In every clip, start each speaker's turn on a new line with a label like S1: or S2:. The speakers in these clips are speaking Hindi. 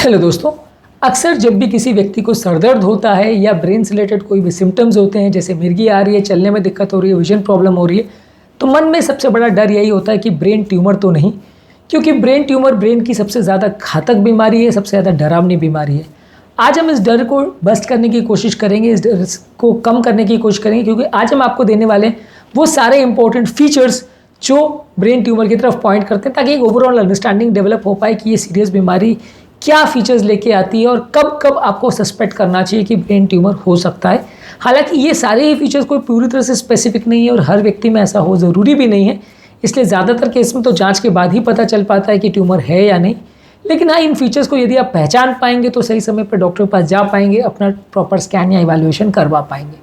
S1: हेलो दोस्तों, अक्सर जब भी किसी व्यक्ति को सर दर्द होता है या ब्रेन से रिलेटेड कोई भी सिम्टम्स होते हैं, जैसे मिर्गी आ रही है, चलने में दिक्कत हो रही है, विजन प्रॉब्लम हो रही है, तो मन में सबसे बड़ा डर यही होता है कि ब्रेन ट्यूमर तो नहीं। क्योंकि ब्रेन ट्यूमर ब्रेन की सबसे ज़्यादा घातक बीमारी है, सबसे ज़्यादा डरावनी बीमारी है। आज हम इस डर को बस्ट करने की कोशिश करेंगे, इस डर को कम करने की कोशिश करेंगे, क्योंकि आज हम आपको देने वाले हैं वो सारे इंपॉर्टेंट फीचर्स जो ब्रेन ट्यूमर की तरफ पॉइंट करते हैं, ताकि एक ओवरऑल अंडरस्टैंडिंग डेवलप हो पाए कि ये सीरियस बीमारी क्या फीचर्स लेके आती है और कब कब आपको सस्पेक्ट करना चाहिए कि ब्रेन ट्यूमर हो सकता है। हालांकि ये सारे ही फीचर्स कोई पूरी तरह से स्पेसिफिक नहीं है और हर व्यक्ति में ऐसा हो ज़रूरी भी नहीं है, इसलिए ज़्यादातर केस में तो जांच के बाद ही पता चल पाता है कि ट्यूमर है या नहीं। लेकिन हाँ, इन फीचर्स को यदि आप पहचान पाएंगे तो सही समय पर डॉक्टर के पास जा पाएंगे, अपना प्रॉपर स्कैन या इवैल्यूएशन करवा पाएंगे।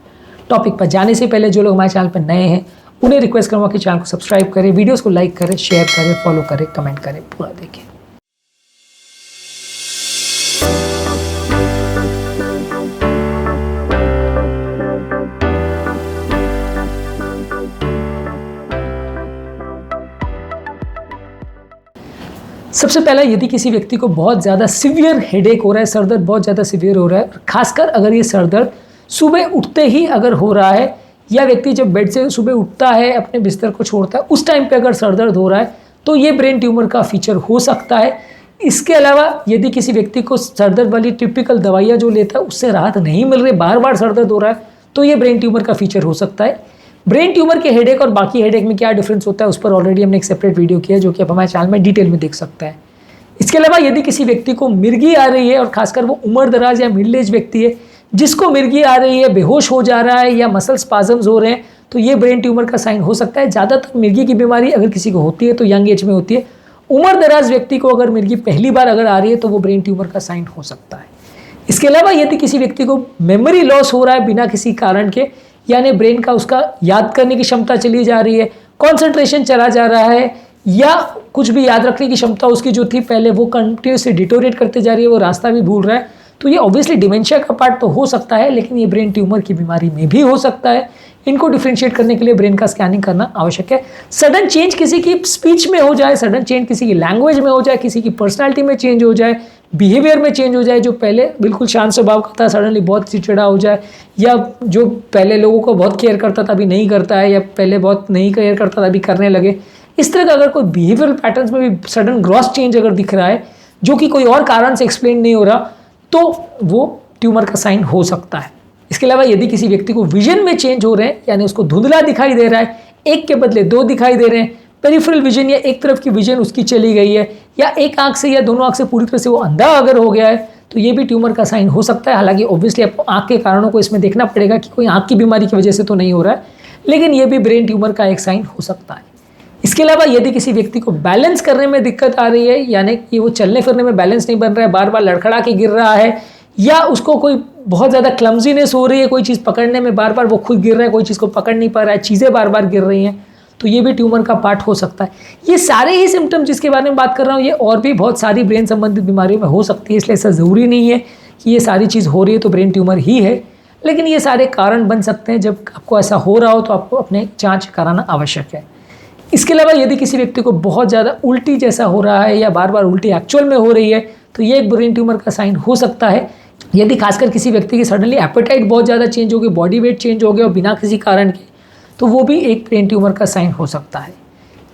S1: टॉपिक पर जाने से पहले जो लोग हमारे चैनल पर नए हैं उन्हें रिक्वेस्ट करूँगा कि चैनल को सब्सक्राइब करें, वीडियोज़ को लाइक करें, शेयर करें, फॉलो करें, कमेंट करें, पूरा देखें। सबसे पहला, यदि किसी व्यक्ति को बहुत ज़्यादा सिवियर हेडेक हो रहा है, सर दर्द बहुत ज़्यादा सिवियर हो रहा है, खासकर अगर ये सर दर्द सुबह उठते ही अगर हो रहा है या व्यक्ति जब बेड से सुबह उठता है, अपने बिस्तर को छोड़ता है, उस टाइम पे अगर सर दर्द हो रहा है तो ये ब्रेन ट्यूमर का फीचर हो सकता है। इसके अलावा यदि किसी व्यक्ति को सर दर्द वाली टिपिकल दवाइयाँ जो लेता है उससे राहत नहीं मिल रही, बार बार सर दर्द हो रहा है, तो ये ब्रेन ट्यूमर का फीचर हो सकता है। ब्रेन ट्यूमर के हेडेक और बाकी हेडेक में क्या डिफरेंस होता है उस पर ऑलरेडी हमने एक सेपरेट वीडियो किया है, जो कि आप हमारे चैनल में डिटेल में देख सकते हैं। इसके अलावा यदि किसी व्यक्ति को मिर्गी आ रही है और खासकर वो उम्र दराज या मिडिल एज व्यक्ति है जिसको मिर्गी आ रही है, बेहोश हो जा रहा है या मसल स्पाजम्स हो रहे हैं, तो ये ब्रेन ट्यूमर का साइन हो सकता है। ज़्यादातर मिर्गी की बीमारी अगर किसी को होती है तो यंग एज में होती है। उम्र दराज व्यक्ति को अगर मिर्गी पहली बार अगर आ रही है तो वो ब्रेन ट्यूमर का साइन हो सकता है। इसके अलावा यदि किसी व्यक्ति को मेमोरी लॉस हो रहा है बिना किसी कारण के, यानी ब्रेन का उसका याद करने की क्षमता चली जा रही है, कॉन्सेंट्रेशन चला जा रहा है, या कुछ भी याद रखने की क्षमता उसकी जो थी पहले वो कंटिन्यूसली डिटोरेट करते जा रही है, वो रास्ता भी भूल रहा है, तो ये ऑब्वियसली डिमेंशिया का पार्ट तो हो सकता है, लेकिन ये ब्रेन ट्यूमर की बीमारी में भी हो सकता है। इनको डिफ्रेंशिएट करने के लिए ब्रेन का स्कैनिंग करना आवश्यक है। सडन चेंज किसी की स्पीच में हो जाए, सडन चेंज किसी की लैंग्वेज में हो जाए, किसी की पर्सनैलिटी में चेंज हो जाए, बिहेवियर में चेंज हो जाए, जो पहले बिल्कुल शांत स्वभाव का था सडनली बहुत चिड़चिड़ा हो जाए, या जो पहले लोगों को बहुत केयर करता था अभी नहीं करता है, या पहले बहुत नहीं केयर करता था अभी करने लगे, इस तरह का अगर कोई बिहेवियरल पैटर्न्स में भी सडन ग्रॉस चेंज अगर दिख रहा है जो कि कोई और कारण से एक्सप्लेन नहीं हो रहा, तो वो ट्यूमर का साइन हो सकता है। इसके अलावा यदि किसी व्यक्ति को विजन में चेंज हो रहे हैं, यानी उसको धुंधला दिखाई दे रहा है, एक के बदले दो दिखाई दे रहे हैं, पेरिफेरल विजन या एक तरफ की विजन उसकी चली गई है, या एक आंख से या दोनों आंख से पूरी तरह से वो अंधा अगर हो गया है, तो ये भी ट्यूमर का साइन हो सकता है। हालांकि ऑब्वियसली आपको आंख के कारणों को इसमें देखना पड़ेगा कि कोई आंख की बीमारी की वजह से तो नहीं हो रहा है, लेकिन ये भी ब्रेन ट्यूमर का एक साइन हो सकता है। इसके अलावा यदि किसी व्यक्ति को बैलेंस करने में दिक्कत आ रही है, यानी कि वो चलने फिरने में बैलेंस नहीं बन रहा है, बार बार लड़खड़ा के गिर रहा है, या उसको कोई बहुत ज़्यादा क्लमजीनेस हो रही है, कोई चीज़ पकड़ने में बार बार वो खुद गिर रहा है, कोई चीज़ को पकड़ नहीं पा रहा है, चीज़ें बार बार गिर रही हैं, तो ये भी ट्यूमर का पार्ट हो सकता है। ये सारे ही सिम्टम्स जिसके बारे में बात कर रहा हूँ, ये और भी बहुत सारी ब्रेन संबंधित बीमारियों में हो सकती है, इसलिए ऐसा ज़रूरी नहीं है कि ये सारी चीज़ हो रही है तो ब्रेन ट्यूमर ही है, लेकिन ये सारे कारण बन सकते हैं। जब आपको ऐसा हो रहा हो तो आपको अपने जाँच कराना आवश्यक है। इसके अलावा यदि किसी व्यक्ति को बहुत ज़्यादा उल्टी जैसा हो रहा है या बार बार उल्टी एक्चुअल में हो रही है, तो ये एक ब्रेन ट्यूमर का साइन हो सकता है। यदि खासकर किसी व्यक्ति की सडनली एपेटाइट बहुत ज़्यादा चेंज हो गई, बॉडी वेट चेंज हो गया और बिना किसी कारण के, तो वो भी एक ब्रेन ट्यूमर का साइन हो सकता है।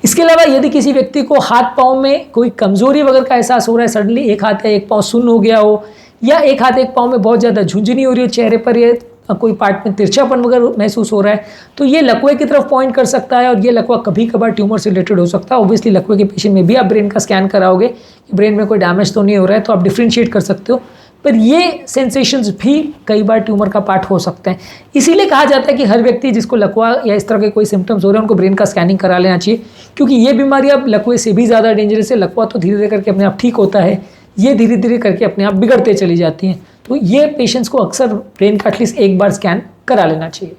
S1: इसके अलावा यदि किसी व्यक्ति को हाथ पाँव में कोई कमज़ोरी वगैरह का एहसास हो रहा है, सडनली एक हाथ या एक पाँव सुन्न हो गया हो, या एक हाथ एक पाँव में बहुत ज़्यादा झुंझुनी हो रही हो, चेहरे पर या कोई पार्ट में तिरछापन वगैरह महसूस हो रहा है, तो ये लकवे की तरफ पॉइंट कर सकता है, और ये लकवा कभी कभार ट्यूमर से रिलेटेड हो सकता है। ऑब्वियसली लकवे के पेशेंट में भी आप ब्रेन का स्कैन कराओगे कि ब्रेन में कोई डैमेज तो नहीं हो रहा है, तो आप डिफ्रेंशिएट कर सकते हो, पर ये सेंसेशंस भी कई बार ट्यूमर का पार्ट हो सकते हैं। इसीलिए कहा जाता है कि हर व्यक्ति जिसको लकवा या इस तरह के कोई सिम्टम्स हो रहे हैं उनको ब्रेन का स्कैनिंग करा लेना चाहिए, क्योंकि ये बीमारी अब लकवे से भी ज़्यादा डेंजरस है। लकवा तो धीरे धीरे करके अपने आप ठीक होता है, ये धीरे धीरे करके अपने आप बिगड़ते चली जाती हैं, तो ये पेशेंट्स को अक्सर ब्रेन का एटलीस्ट एक बार स्कैन करा लेना चाहिए।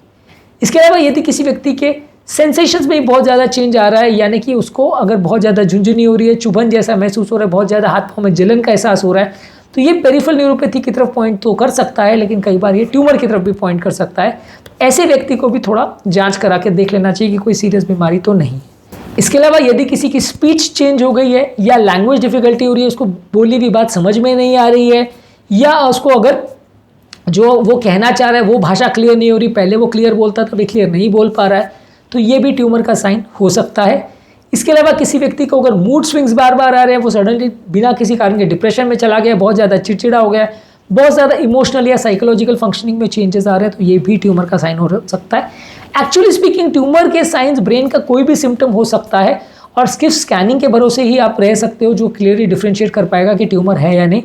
S1: इसके अलावा यदि किसी व्यक्ति के सेंसेशंस में बहुत ज़्यादा चेंज आ रहा है, यानी कि उसको अगर बहुत ज़्यादा झुंझुनी हो रही है, चुभन जैसा महसूस हो रहा है, बहुत ज़्यादा हाथ पाँव में जलन का एहसास हो रहा है, तो ये पेरिफेरल न्यूरोपैथी की तरफ पॉइंट तो कर सकता है, लेकिन कई बार ये ट्यूमर की तरफ भी पॉइंट कर सकता है। तो ऐसे व्यक्ति को भी थोड़ा जांच करा के देख लेना चाहिए कि कोई सीरियस बीमारी तो नहीं। इसके अलावा यदि किसी की स्पीच चेंज हो गई है या लैंग्वेज डिफिकल्टी हो रही है, उसको बोली हुई बात समझ में नहीं आ रही है, या उसको अगर जो वो कहना चाह रहा है वो भाषा क्लियर नहीं हो रही, पहले वो क्लियर बोलता था अभी क्लियर नहीं बोल पा रहा है, तो ये भी ट्यूमर का साइन हो सकता है। इसके अलावा किसी व्यक्ति को अगर मूड स्विंग्स बार बार आ रहे हैं, वो सडनली बिना किसी कारण के डिप्रेशन में चला गया, बहुत ज़्यादा चिड़चिड़ा हो गया, बहुत ज़्यादा इमोशनल या साइकोलॉजिकल फंक्शनिंग में चेंजेस आ रहे हैं, तो ये भी ट्यूमर का साइन हो सकता है। एक्चुअली स्पीकिंग ट्यूमर के साइंस ब्रेन का कोई भी सिम्टम हो सकता है और सिर्फ स्कैनिंग के भरोसे ही आप रह सकते हो जो क्लियरली डिफ्रेंशिएट कर पाएगा कि ट्यूमर है या नहीं।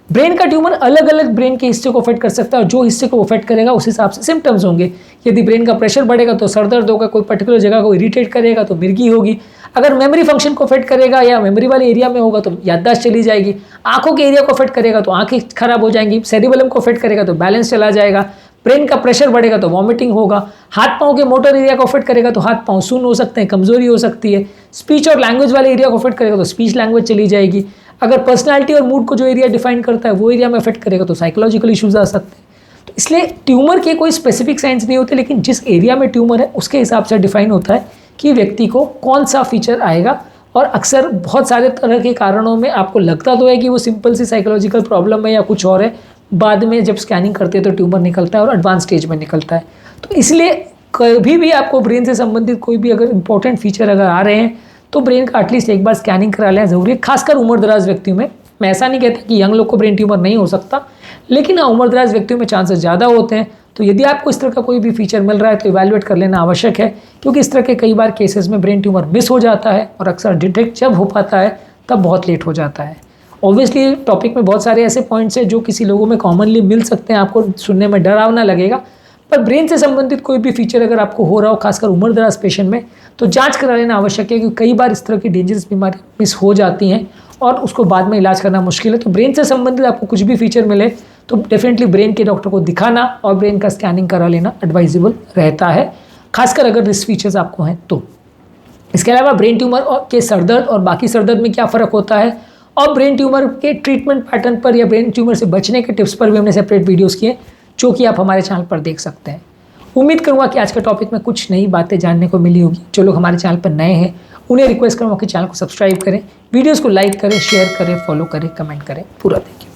S1: ब्रेन का ट्यूमर अलग अलग ब्रेन के हिस्से को अफेक्ट कर सकता है और जो हिस्से को अफेक्ट करेगा उस हिसाब से सिम्टम्स होंगे। यदि ब्रेन का प्रेशर बढ़ेगा तो सर दर्द होगा, कोई पर्टिकुलर जगह को इरिटेट करेगा तो मिर्गी होगी, अगर मेमोरी फंक्शन को अफेक्ट करेगा या मेमोरी वाले एरिया में होगा तो याददाश्त चली जाएगी, आंखों के एरिया को अफेक्ट करेगा तो आंखें खराब हो जाएंगी, सेरिबेलम को अफेक्ट करेगा तो बैलेंस चला जाएगा, ब्रेन का प्रेशर बढ़ेगा तो वॉमिटिंग होगा, हाथ पाँव के मोटर एरिया को अफेक्ट करेगा तो हाथ पाँव सुन्न हो सकते हैं, कमजोरी हो सकती है, स्पीच और लैंग्वेज वाले एरिया को अफेक्ट करेगा तो स्पीच लैंग्वेज चली जाएगी, अगर पर्सनालिटी और मूड को जो एरिया डिफाइन करता है वो एरिया में अफेक्ट करेगा तो साइकोलॉजिकल इश्यूज आ सकते हैं। तो इसलिए ट्यूमर के कोई स्पेसिफिक साइंस नहीं होते, लेकिन जिस एरिया में ट्यूमर है उसके हिसाब से डिफाइन होता है कि व्यक्ति को कौन सा फीचर आएगा। और अक्सर बहुत सारे तरह के कारणों में आपको लगता तो है कि वो सिंपल सी साइकोलॉजिकल प्रॉब्लम है या कुछ और है, बाद में जब स्कैनिंग करते हैं तो ट्यूमर निकलता है और एडवांस स्टेज में निकलता है। तो इसलिए कभी भी आपको ब्रेन से संबंधित कोई भी अगर इंपॉर्टेंट फीचर अगर आ रहे हैं तो ब्रेन का एटलीस्ट एक बार स्कैनिंग करा लेना जरूरी है, खासकर उम्र दराज व्यक्तियों में। मैं ऐसा नहीं कहता कि यंग लोग को ब्रेन ट्यूमर नहीं हो सकता, लेकिन हाँ उम्र दराज व्यक्तियों में चांसेस ज़्यादा होते हैं। तो यदि आपको इस तरह का कोई भी फीचर मिल रहा है तो इवैल्यूएट कर लेना आवश्यक है, क्योंकि इस तरह के कई बार केसेस में ब्रेन ट्यूमर मिस हो जाता है और अक्सर डिटेक्ट जब हो पाता है तब बहुत लेट हो जाता है। ऑब्वियसली टॉपिक में बहुत सारे ऐसे पॉइंट्स हैं जो किसी लोगों में कॉमनली मिल सकते हैं, आपको सुनने में डरावना लगेगा, पर ब्रेन से संबंधित कोई भी फीचर अगर आपको हो रहा हो खासकर उम्र दराज पेशेंट में तो जांच करा लेना आवश्यक है, क्योंकि कई बार इस तरह की डेंजरस बीमारी मिस हो जाती हैं और उसको बाद में इलाज करना मुश्किल है। तो ब्रेन से संबंधित आपको कुछ भी फीचर मिले तो डेफिनेटली ब्रेन के डॉक्टर को दिखाना और ब्रेन का स्कैनिंग करा लेना एडवाइजेबल रहता है, खासकर अगर रिस्क फीचर्स आपको हैं तो। इसके अलावा ब्रेन ट्यूमर के सरदर्द और बाकी सरदर्द में क्या फ़र्क होता है और ब्रेन ट्यूमर के ट्रीटमेंट पैटर्न पर या ब्रेन ट्यूमर से बचने के टिप्स पर भी हमने सेपरेट वीडियोस किए जो कि आप हमारे चैनल पर देख सकते हैं। उम्मीद करूँगा कि आज के टॉपिक में कुछ नई बातें जानने को मिली होगी। जो लोग हमारे चैनल पर नए हैं उन्हें रिक्वेस्ट करूँगा कि चैनल को सब्सक्राइब करें, वीडियोज़ को लाइक करें, शेयर करें, फॉलो करें, कमेंट करें, पूरा देखें।